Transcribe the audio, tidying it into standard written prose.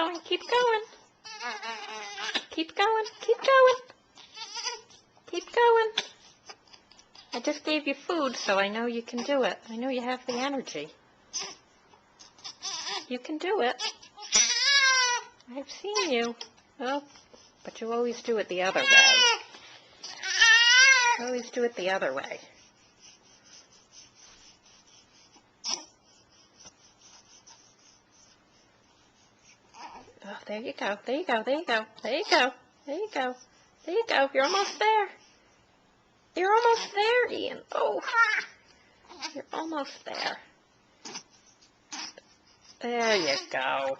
going, keep going. Keep going, keep going. Keep going. I just gave you food, so I know you can do it. I know you have the energy. You can do it. I've seen you. Oh, but you always do it the other way. You always do it the other way. Oh, there you go. There you go. There you go. There you go. There you go. There you go. You're almost there. You're almost there, Ian. Oh, you're almost there. There you go.